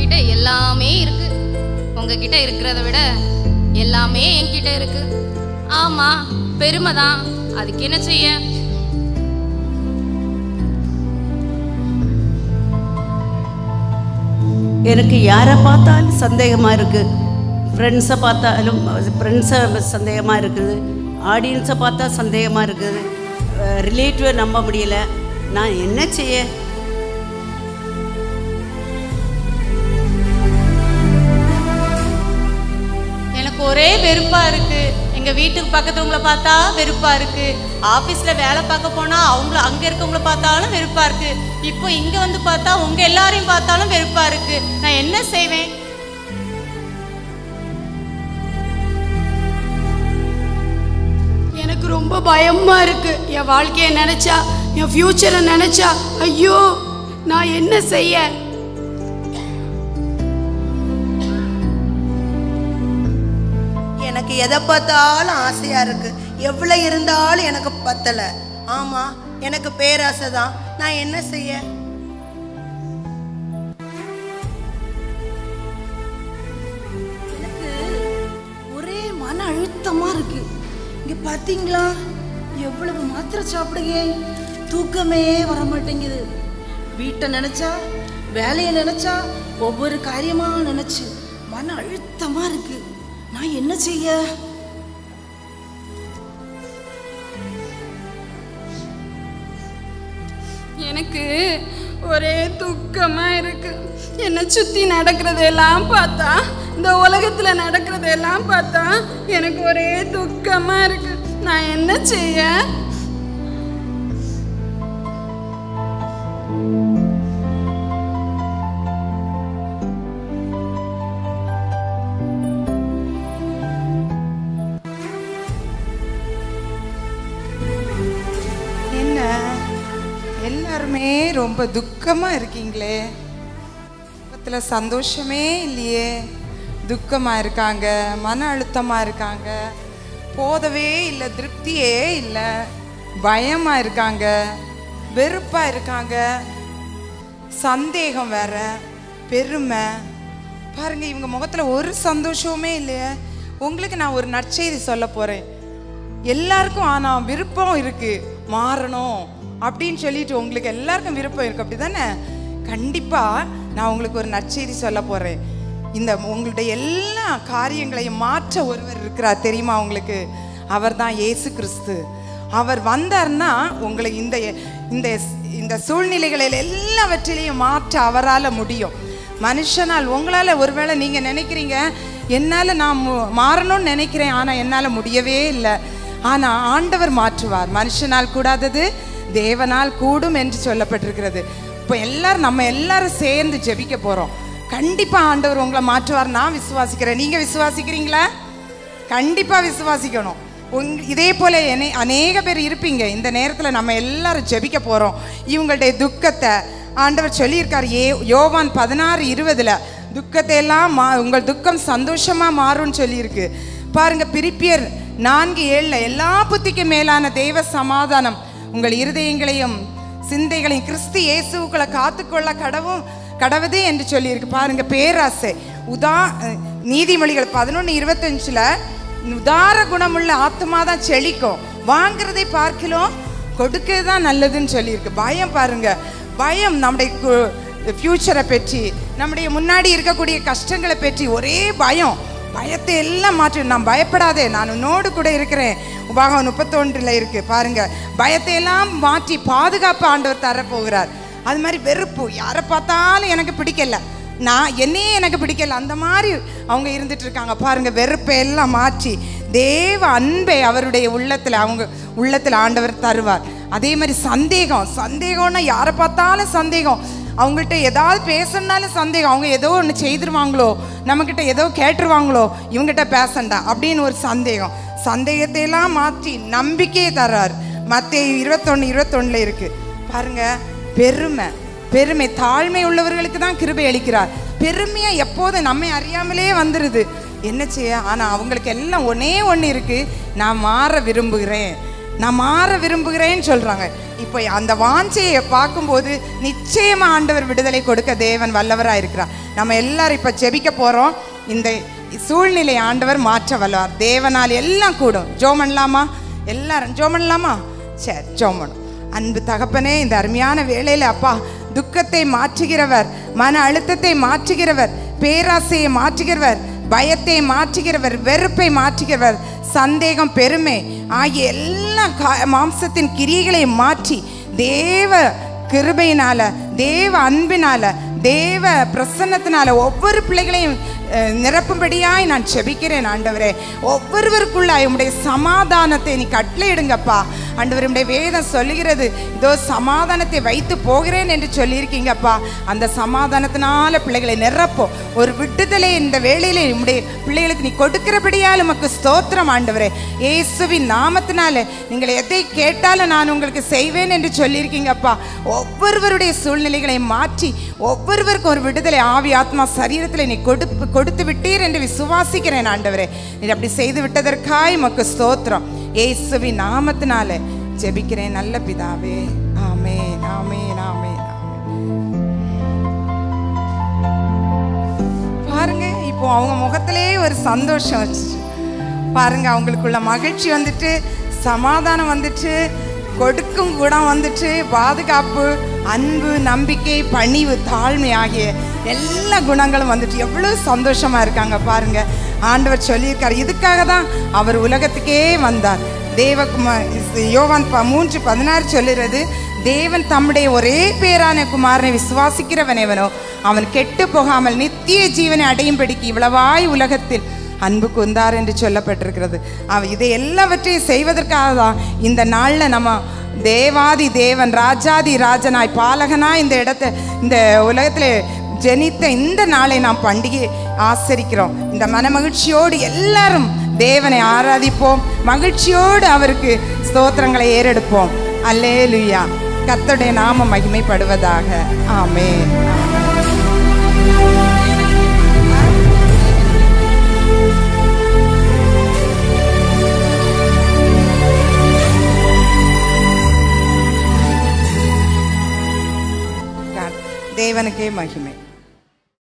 உங்ககிட்ட எல்லாமே இருக்கு. உங்ககிட்ட இருக்கிறத விட எல்லாமே என்கிட்ட இருக்கு. ஆமா, பெருமைதான். அதுக்கு என்ன செய்ய? எனக்கு யாரை பார்த்தாலும் சந்தேகமாக இருக்குது. ஃப்ரெண்ட்ஸை பார்த்தாலும் ஃப்ரெண்ட்ஸை சந்தேகமாக இருக்குது, ஆடியன்ஸை பார்த்தா சந்தேகமாக இருக்குது, ரிலேட்டிவை நம்ப முடியல. நான் என்ன செய்ய? எனக்கு ஒரே வெறுப்பாக இருக்குது. எங்கள் வீட்டுக்கு பக்கத்துவங்களை பார்த்தா வெறுப்பாக இருக்குது. ஆஃபீஸில் வேலை பார்க்க போனால் அங்கே இருக்கவங்கள பார்த்தாலும் வெறுப்பாக இருக்குது. இப்போ இங்கே வந்து பார்த்தா உங்கள் எல்லாரையும் பார்த்தாலும் வெறுப்பாக இருக்குது. நான் என்ன செய்வேன்? எனக்கு ரொம்ப பயமாக இருக்குது. என் வாழ்க்கையை நினச்சா, என் ஃப்யூச்சரை நினச்சா, ஐயோ நான் என்ன செய்ய? எனக்கு எதை பார்த்தாலும் ஆசையா இருக்கு. எவ்வளவு இருந்தாலும் எனக்கு பத்தல. ஆமா, எனக்கு பேராசை தான். நான் என்ன செய்ய? எனக்கு ஒரே மன அழுத்தமா இருக்கு. இங்க பாத்தீங்களா, எவ்வளவு மாத்திரை சாப்பிடுங்க, தூக்கமே வர மாட்டேங்குது. வீட்டை நினைச்சா, வேலையை நினைச்சா, ஒவ்வொரு காரியமா நினைச்சு மன அழுத்தமா இருக்கு. நான் என்ன செய்ய? எனக்கு ஒரே துக்கமா இருக்கு. என்னை சுத்தி நடக்கிறதெல்லாம் பார்த்தா, இந்த உலகத்துல நடக்கிறதெல்லாம் பார்த்தா எனக்கு ஒரே துக்கமா இருக்கு. நான் என்ன செய்ய? எல்லாருமே ரொம்ப துக்கமா இருக்கீங்களே, முகத்துல சந்தோஷமே இல்லையே. துக்கமா இருக்காங்க, மன அழுத்தமா இருக்காங்க, போதவே இல்லை, திருப்தியே இல்லை, பயமா இருக்காங்க, வெறுப்பா இருக்காங்க, சந்தேகம் வேற, பெருமை. பாருங்க, இவங்க முகத்துல ஒரு சந்தோஷமே இல்லையே. உங்களுக்கு நான் ஒரு நற்செய்தி சொல்ல போறேன். எல்லாருக்கும் ஆனா விருப்பம் இருக்கு, மாறணும் அப்படின்னு சொல்லிட்டு உங்களுக்கு எல்லாருக்கும் விருப்பம் இருக்கு, அப்படிதானே? கண்டிப்பா நான் உங்களுக்கு ஒரு நற்செய்தி சொல்ல போறேன். இந்த உங்களுடைய எல்லா காரியங்களையும் மாற்ற ஒருவர் இருக்கிறார், தெரியுமா உங்களுக்கு? அவர் தான் இயேசு கிறிஸ்து. அவர் வந்தார்னா உங்களை இந்த இந்த இந்த சூழ்நிலைகளில் எல்லாவற்றிலையும் மாற்ற அவரால் முடியும். மனுஷனால் உங்களால் ஒருவேளை நீங்கள் நினைக்கிறீங்க, என்னால் நான் மாறணும்னு நினைக்கிறேன், ஆனால் என்னால் முடியவே இல்லை. ஆனால் ஆண்டவர் மாற்றுவார். மனுஷனால் கூடாதது தேவனால் கூடும் என்று சொல்லப்பட்டிருக்கிறது. இப்போ நம்ம எல்லாரும் சேர்ந்து ஜெபிக்க போகிறோம். கண்டிப்பாக ஆண்டவர் உங்களை மாற்றுவார், நான் விசுவாசிக்கிறேன். நீங்கள் விசுவாசிக்கிறீங்களா? கண்டிப்பாக விசுவாசிக்கணும். இதே போல் அநேக பேர் இருப்பீங்க. இந்த நேரத்தில் நம்ம எல்லாரும் ஜெபிக்க போகிறோம். இவங்களுடைய துக்கத்தை ஆண்டவர் சொல்லியிருக்கார். யோவான் 16:20 துக்கத்தை எல்லாம் உங்கள் துக்கம் சந்தோஷமாக மாறும்னு சொல்லியிருக்கு. பாருங்கள், பிலிப்பியர் 4:7 எல்லா புத்திக்கும் மேலான தெய்வ சமாதானம் உங்கள் இருதயங்களையும் சிந்தைகளையும் கிறிஸ்து இயேசுக்களை காத்துக்கொள்ள கடவுது என்று சொல்லியிருக்கு. பாருங்க, பேராசை நீதிமொழிகள் 11:25 உதார குணமுள்ள ஆத்மா தான் செழிக்கும், வாங்கிறதை பார்க்கலாம் கொடுக்கிறது தான் நல்லதுன்னு சொல்லியிருக்கு. பயம் பாருங்க, பயம் நம்முடைய ஃப்யூச்சரை பற்றி, நம்முடைய முன்னாடி இருக்கக்கூடிய கஷ்டங்களை பற்றி ஒரே பயம். பயத்தை எல்லாம் மாற்றி, நான் பயப்படாதே, நான் உன்னோடு கூட இருக்கிறேன். உபாகம் 31 இருக்கு பாருங்க. பயத்தை எல்லாம் மாற்றி பாதுகாப்பு ஆண்டவர் தரப்போகிறார். அது மாதிரி வெறுப்பு, யாரை பார்த்தாலும் எனக்கு பிடிக்கல, என்னையே எனக்கு பிடிக்கல, அந்த மாதிரி அவங்க இருந்துட்டு இருக்காங்க. பாருங்க, வெறுப்பை எல்லாம் மாற்றி தேவ அன்பை அவருடைய அவங்க உள்ளத்தில் ஆண்டவர் தருவார். அதே மாதிரி சந்தேகம்னா யாரை பார்த்தாலும் சந்தேகம், அவங்கள்ட்ட ஏதாவது பேசணுன்னாலும் சந்தேகம், அவங்க ஏதோ ஒன்று செய்திருவாங்களோ, நம்மக்கிட்ட ஏதோ கேட்டுருவாங்களோ, இவங்ககிட்ட பேசண்டா அப்படின்னு ஒரு சந்தேகத்தை எல்லாம் மாற்றி நம்பிக்கையை தர்றார். மத்தேயு 21:21 இருக்கு பாருங்க. பெருமை தாழ்மை உள்ளவர்களுக்கு தான் கிருபை அளிக்கிறார். பெருமையா எப்போதும் நம்மை அறியாமலே வந்துடுது. என்ன செய்ய? ஆனால் அவங்களுக்கு எல்லாம் ஒன்று இருக்கு, நான் மாற விரும்புகிறேன்னு சொல்றாங்க. இப்போ அந்த வாஞ்சையை பார்க்கும்போது நிச்சயமா ஆண்டவர் விடுதலை கொடுக்க தேவன் வல்லவராக இருக்கிறார். நம்ம எல்லாரும் இப்போ ஜெபிக்க போகிறோம். இந்த சூழ்நிலை ஆண்டவர் மாற்ற வல்லார். தேவனால் எல்லாம் கூடும். ஜெபம் பண்ணலாமா? எல்லாரும் ஜெபம் பண்ணலாமா? சரி, ஜெபம் பண்ணும். அன்பு தகப்பனே, இந்த அருமையான வேளையில் அப்பா, துக்கத்தை மாற்றுகிறவர், மன அழுத்தத்தை மாற்றுகிறவர், பேராசையை மாற்றுகிறவர், பயத்தை மாற்றுகிறவர், வெறுப்பை மாற்றுகிறவர், சந்தேகம், பெருமை ஆகிய எல்லா மாம்சத்தின் கிரியைகளை மாற்றி தேவ கிருபையினால, தேவ அன்பினால, தேவ பிரசன்னத்தினால ஒவ்வொரு பிள்ளைகளையும் நிரப்பும்படியாய் நான் செபிக்கிறேன் ஆண்டவரே. ஒவ்வொருவருக்குள்ளாய் உம்முடைய சமாதானத்தை நீ கட்டளையிடுங்கப்பா. ஆண்டவர், உம்முடைய வேதம் சொல்லுகிறது, இதோ சமாதானத்தை வைத்து போகிறேன் என்று சொல்லியிருக்கீங்கப்பா. அந்த சமாதானத்தினால பிள்ளைகளை நிரப்போம். ஒரு விடுதலை இந்த வேளையிலே உம்முடைய பிள்ளைகளுக்கு நீ கொடுக்கிறபடியால் உமக்கு ஸ்தோத்திரம் ஆண்டவரே. இயேசுவின் நாமத்தினால நீங்கள் எதை கேட்டாலும் நான் உங்களுக்கு செய்வேன் என்று சொல்லியிருக்கீங்கப்பா. ஒவ்வொருவருடைய சூழ்நிலைகளை மாற்றி ஒவ்வொருவருக்கும் ஒரு விடுதலை ஆவி ஆத்மா சரீரத்தில் நீ கொடுத்து விட்டீர் என்று விசுவாசிக்கிறேன் ஆண்டவரே. நீ அப்படி செய்து விட்டதற்காய் உமக்கு ஸ்தோத்திரம். இயேசுவின் நாமத்தினால ஜெபிக்கிறேன் நல்ல பிதாவே. ஆமென், ஆமென், ஆமென், ஆமென். பாருங்க, இப்போ அவங்க முகத்திலே ஒரு சந்தோஷம் வச்சு பாருங்க. அவங்களுக்குள்ள மகிழ்ச்சி வந்துட்டு, சமாதானம் வந்துட்டு, கொடுக்கும் குணம் வந்துட்டு, பாதுகாப்பு, அன்பு, நம்பிக்கை, பணிவு, தாழ்மை ஆகிய எல்லா குணங்களும் வந்துட்டு எவ்வளவு சந்தோஷமா இருக்காங்க பாருங்க. ஆண்டவர் சொல்லியிருக்கார், இதுக்காக தான் அவர் உலகத்துக்கே வந்தார். யோவான் 3:16 சொல்லுறது, தேவன் தம்முடைய ஒரே பேரான குமாரனை விசுவாசிக்கிறவனேவனோ அவன் கெட்டு போகாமல் நித்திய ஜீவனை அடையும்படிக்கு இவ்வளவாய் உலகத்தில் அன்பு கூர்ந்தார் என்று சொல்லப்பட்டிருக்கிறது. இதை எல்லாவற்றையும் செய்வதற்காக தான் இந்த நாளில் நம்ம தேவாதி தேவன், ராஜாதி ராஜனாய், பாலகனாய் இந்த உலகத்தில் ஜெனித்த இந்த நாளை நாம் பண்டிகை ஆசரிக்கிறோம். இந்த மன மகிழ்ச்சியோடு எல்லாரும் தேவனை ஆராதிப்போம். மகிழ்ச்சியோடு அவருக்கு ஸ்தோத்திரங்களை ஏறெடுப்போம். அல்லேலூயா. கர்த்தருடைய நாமம் மகிமைப்படுவதாக. ஆமென். தேவனுக்கே மகிமை.